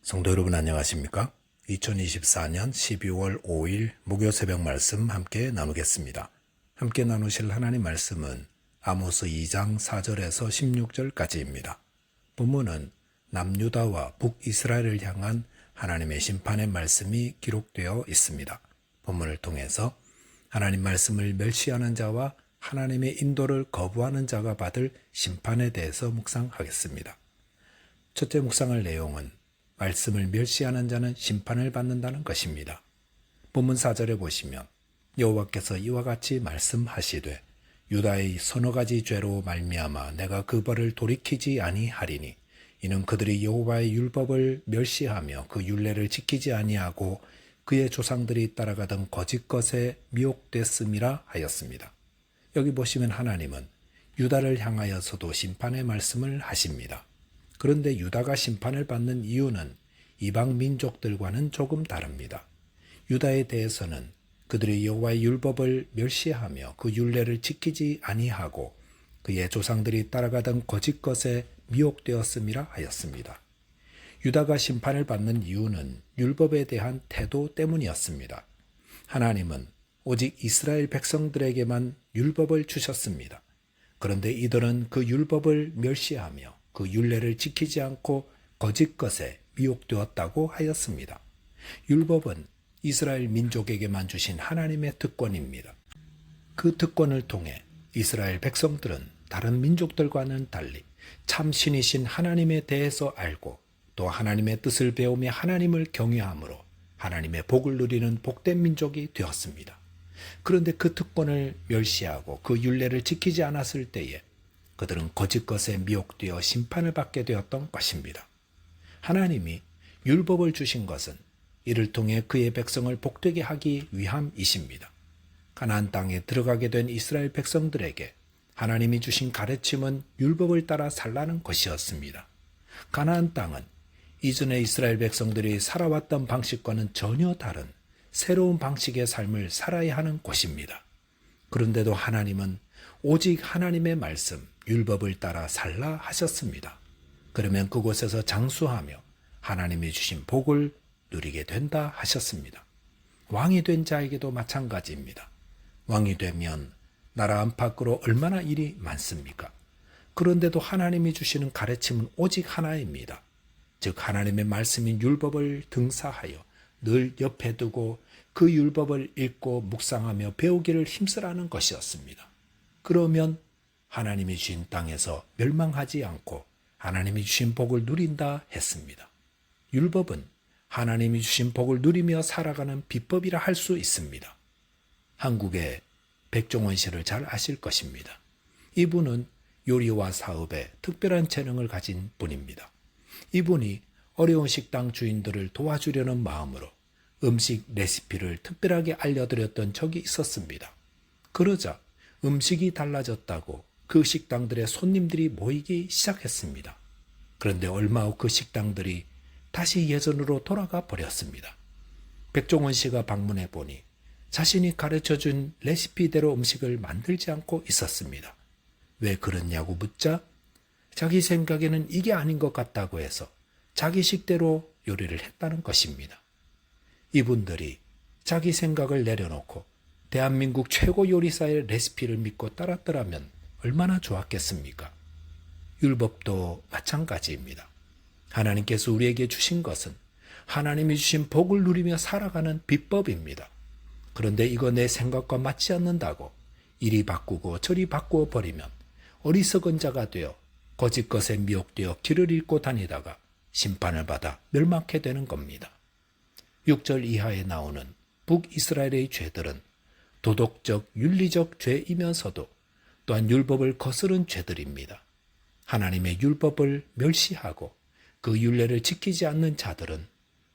성도 여러분 안녕하십니까? 2024년 12월 5일 목요 새벽 말씀 함께 나누겠습니다. 함께 나누실 하나님 말씀은 아모스 2장 4절에서 16절까지입니다. 본문은 남유다와 북이스라엘을 향한 하나님의 심판의 말씀이 기록되어 있습니다. 본문을 통해서 하나님 말씀을 멸시하는 자와 하나님의 인도를 거부하는 자가 받을 심판에 대해서 묵상하겠습니다. 첫째 묵상할 내용은 말씀을 멸시하는 자는 심판을 받는다는 것입니다. 본문 4절에 보시면 여호와께서 이와 같이 말씀하시되 유다의 서너 가지 죄로 말미암아 내가 그 벌을 돌이키지 아니하리니 이는 그들이 여호와의 율법을 멸시하며 그 율례를 지키지 아니하고 그의 조상들이 따라가던 거짓 것에 미혹됐음이라 하였습니다. 여기 보시면 하나님은 유다를 향하여서도 심판의 말씀을 하십니다. 그런데 유다가 심판을 받는 이유는 이방 민족들과는 조금 다릅니다. 유다에 대해서는 그들이 여호와의 율법을 멸시하며 그 율례를 지키지 아니하고 그의 조상들이 따라가던 거짓 것에 미혹되었음이라 하였습니다. 유다가 심판을 받는 이유는 율법에 대한 태도 때문이었습니다. 하나님은 오직 이스라엘 백성들에게만 율법을 주셨습니다. 그런데 이들은 그 율법을 멸시하며 그 율례를 지키지 않고 거짓 것에 미혹되었다고 하였습니다. 율법은 이스라엘 민족에게만 주신 하나님의 특권입니다. 그 특권을 통해 이스라엘 백성들은 다른 민족들과는 달리 참 신이신 하나님에 대해서 알고 또 하나님의 뜻을 배우며 하나님을 경외함으로 하나님의 복을 누리는 복된 민족이 되었습니다. 그런데 그 특권을 멸시하고 그 율례를 지키지 않았을 때에 그들은 거짓 것에 미혹되어 심판을 받게 되었던 것입니다. 하나님이 율법을 주신 것은 이를 통해 그의 백성을 복되게 하기 위함이십니다. 가나안 땅에 들어가게 된 이스라엘 백성들에게 하나님이 주신 가르침은 율법을 따라 살라는 것이었습니다. 가나안 땅은 이전에 이스라엘 백성들이 살아왔던 방식과는 전혀 다른 새로운 방식의 삶을 살아야 하는 곳입니다. 그런데도 하나님은 오직 하나님의 말씀, 율법을 따라 살라 하셨습니다. 그러면 그곳에서 장수하며 하나님이 주신 복을 누리게 된다 하셨습니다. 왕이 된 자에게도 마찬가지입니다. 왕이 되면 나라 안팎으로 얼마나 일이 많습니까? 그런데도 하나님이 주시는 가르침은 오직 하나입니다. 즉 하나님의 말씀인 율법을 등사하여 늘 옆에 두고 그 율법을 읽고 묵상하며 배우기를 힘쓰라는 것이었습니다. 그러면 하나님이 주신 땅에서 멸망하지 않고 하나님이 주신 복을 누린다 했습니다. 율법은 하나님이 주신 복을 누리며 살아가는 비법이라 할 수 있습니다. 한국의 백종원 씨를 잘 아실 것입니다. 이분은 요리와 사업에 특별한 재능을 가진 분입니다. 이분이 어려운 식당 주인들을 도와주려는 마음으로 음식 레시피를 특별하게 알려드렸던 적이 있었습니다. 그러자 음식이 달라졌다고 그 식당들의 손님들이 모이기 시작했습니다. 그런데 얼마 후 그 식당들이 다시 예전으로 돌아가 버렸습니다. 백종원 씨가 방문해 보니 자신이 가르쳐준 레시피대로 음식을 만들지 않고 있었습니다. 왜 그렇냐고 묻자 자기 생각에는 이게 아닌 것 같다고 해서 자기 식대로 요리를 했다는 것입니다. 이분들이 자기 생각을 내려놓고 대한민국 최고 요리사의 레시피를 믿고 따랐더라면 얼마나 좋았겠습니까? 율법도 마찬가지입니다. 하나님께서 우리에게 주신 것은 하나님이 주신 복을 누리며 살아가는 비법입니다. 그런데 이거 내 생각과 맞지 않는다고 이리 바꾸고 저리 바꾸어 버리면 어리석은 자가 되어 거짓 것에 미혹되어 길을 잃고 다니다가 심판을 받아 멸망케 되는 겁니다. 6절 이하에 나오는 북이스라엘의 죄들은 도덕적, 윤리적 죄이면서도 또한 율법을 거스른 죄들입니다. 하나님의 율법을 멸시하고 그 율례를 지키지 않는 자들은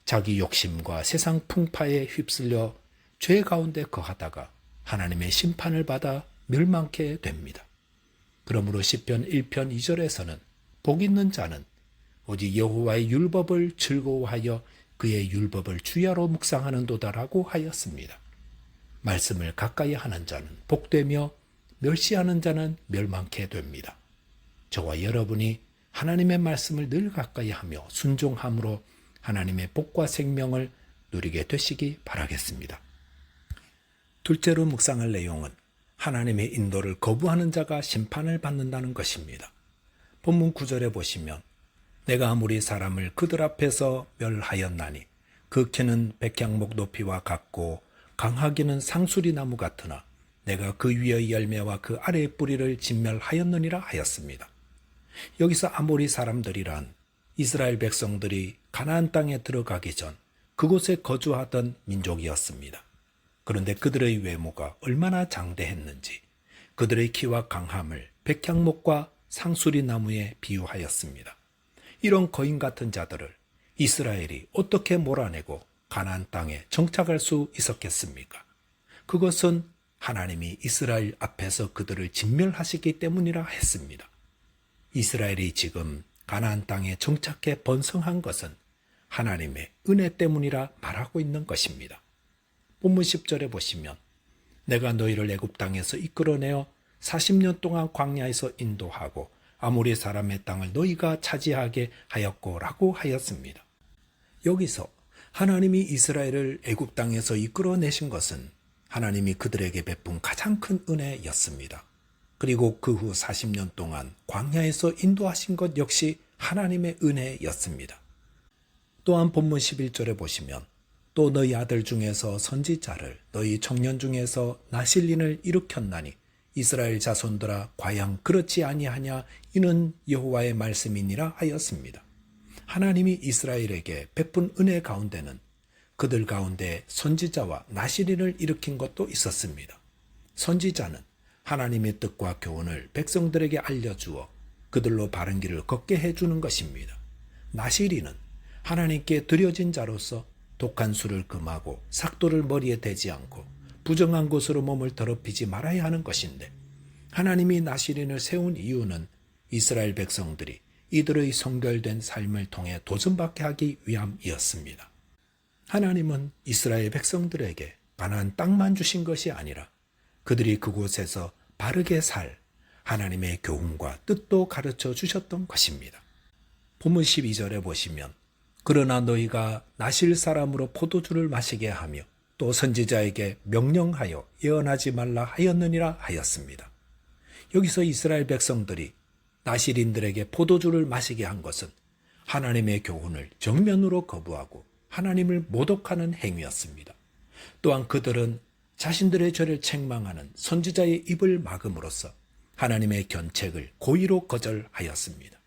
자기 욕심과 세상 풍파에 휩쓸려 죄 가운데 거하다가 하나님의 심판을 받아 멸망케 됩니다. 그러므로 시편 1편 2절에서는 복 있는 자는 오직 여호와의 율법을 즐거워하여 그의 율법을 주야로 묵상하는도다라고 하였습니다. 말씀을 가까이 하는 자는 복되며 멸시하는 자는 멸망케 됩니다. 저와 여러분이 하나님의 말씀을 늘 가까이 하며 순종함으로 하나님의 복과 생명을 누리게 되시기 바라겠습니다. 둘째로 묵상할 내용은 하나님의 인도를 거부하는 자가 심판을 받는다는 것입니다. 본문 9절에 보시면 내가 아무리 사람을 그들 앞에서 멸하였나니 그 키는 백향목 높이와 같고 강하기는 상수리 나무 같으나 내가 그 위의 열매와 그 아래의 뿌리를 진멸하였느니라 하였습니다. 여기서 아모리 사람들이란 이스라엘 백성들이 가나안 땅에 들어가기 전 그곳에 거주하던 민족이었습니다. 그런데 그들의 외모가 얼마나 장대했는지 그들의 키와 강함을 백향목과 상수리 나무에 비유하였습니다. 이런 거인 같은 자들을 이스라엘이 어떻게 몰아내고 가나안 땅에 정착할 수 있었겠습니까? 그것은 하나님이 이스라엘 앞에서 그들을 진멸하시기 때문이라 했습니다. 이스라엘이 지금 가나안 땅에 정착해 번성한 것은 하나님의 은혜 때문이라 말하고 있는 것입니다. 본문 10절에 보시면 내가 너희를 애굽 땅에서 이끌어내어 40년 동안 광야에서 인도하고 아모리 사람의 땅을 너희가 차지하게 하였고라고 하였습니다. 여기서 하나님이 이스라엘을 애굽 땅에서 이끌어내신 것은 하나님이 그들에게 베푼 가장 큰 은혜였습니다. 그리고 그 후 40년 동안 광야에서 인도하신 것 역시 하나님의 은혜였습니다. 또한 본문 11절에 보시면 또 너희 아들 중에서 선지자를 너희 청년 중에서 나실린을 일으켰나니 이스라엘 자손들아 과연 그렇지 아니하냐 이는 여호와의 말씀이니라 하였습니다. 하나님이 이스라엘에게 베푼 은혜 가운데는 그들 가운데 선지자와 나실린을 일으킨 것도 있었습니다. 선지자는 하나님의 뜻과 교훈을 백성들에게 알려주어 그들로 바른 길을 걷게 해주는 것입니다. 나실린은 하나님께 드려진 자로서 독한 술을 금하고 삭도를 머리에 대지 않고 부정한 곳으로 몸을 더럽히지 말아야 하는 것인데 하나님이 나실린을 세운 이유는 이스라엘 백성들이 이들의 성결된 삶을 통해 도전받게 하기 위함이었습니다. 하나님은 이스라엘 백성들에게 가나안 땅만 주신 것이 아니라 그들이 그곳에서 바르게 살 하나님의 교훈과 뜻도 가르쳐 주셨던 것입니다. 본문 12절에 보시면 그러나 너희가 나실 사람으로 포도주를 마시게 하며 또 선지자에게 명령하여 예언하지 말라 하였느니라 하였습니다. 여기서 이스라엘 백성들이 나실인들에게 포도주를 마시게 한 것은 하나님의 교훈을 정면으로 거부하고 하나님을 모독하는 행위였습니다. 또한 그들은 자신들의 죄를 책망하는 선지자의 입을 막음으로써 하나님의 견책을 고의로 거절하였습니다.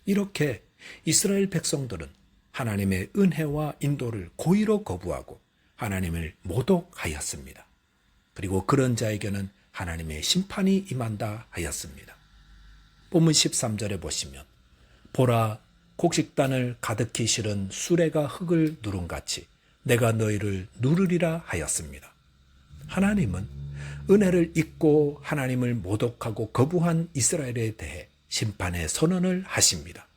이렇게 이스라엘 백성들은 하나님의 은혜와 인도를 고의로 거부하고 하나님을 모독하였습니다. 그리고 그런 자에게는 하나님의 심판이 임한다 하였습니다. 본문 13절에 보시면 보라 곡식단을 가득히 실은 수레가 흙을 누름같이 내가 너희를 누르리라 하였습니다. 하나님은 은혜를 잊고 하나님을 모독하고 거부한 이스라엘에 대해 심판의 선언을 하십니다.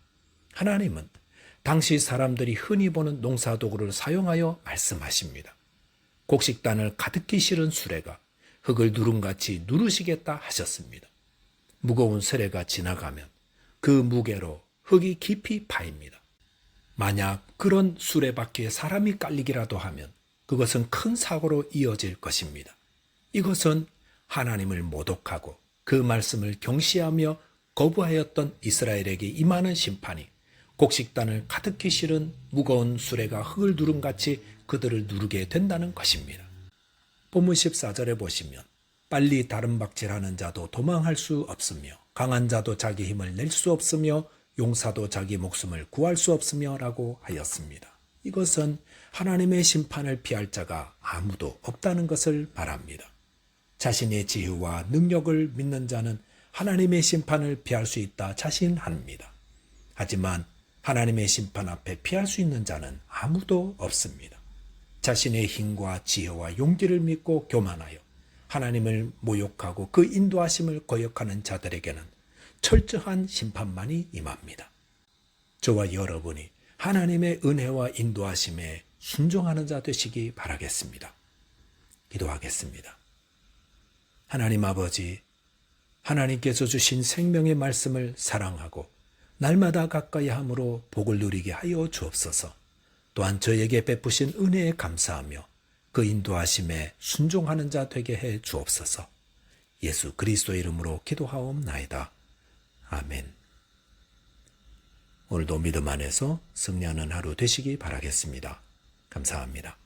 하나님은 당시 사람들이 흔히 보는 농사도구를 사용하여 말씀하십니다. 곡식단을 가득히 실은 수레가 흙을 누름같이 누르시겠다 하셨습니다. 무거운 수레가 지나가면 그 무게로 흙이 깊이 파입니다. 만약 그런 수레바퀴에 사람이 깔리기라도 하면 그것은 큰 사고로 이어질 것입니다. 이것은 하나님을 모독하고 그 말씀을 경시하며 거부하였던 이스라엘에게 임하는 심판이 곡식단을 가득히 실은 무거운 수레가 흙을 누름같이 그들을 누르게 된다는 것입니다. 본문 14절에 보시면 빨리 다름박질하는 자도 도망할 수 없으며 강한 자도 자기 힘을 낼 수 없으며 용사도 자기 목숨을 구할 수 없으며 라고 하였습니다. 이것은 하나님의 심판을 피할 자가 아무도 없다는 것을 말합니다. 자신의 지혜와 능력을 믿는 자는 하나님의 심판을 피할 수 있다 자신합니다. 하지만 하나님의 심판 앞에 피할 수 있는 자는 아무도 없습니다. 자신의 힘과 지혜와 용기를 믿고 교만하여 하나님을 모욕하고 그 인도하심을 거역하는 자들에게는 철저한 심판만이 임합니다. 저와 여러분이 하나님의 은혜와 인도하심에 순종하는 자 되시기 바라겠습니다. 기도하겠습니다. 하나님 아버지, 하나님께서 주신 생명의 말씀을 사랑하고 날마다 가까이 함으로 복을 누리게 하여 주옵소서. 또한 저에게 베푸신 은혜에 감사하며 그 인도하심에 순종하는 자 되게 해 주옵소서. 예수 그리스도 이름으로 기도하옵나이다. 아멘. 오늘도 믿음 안에서 승리하는 하루 되시기 바라겠습니다. 감사합니다.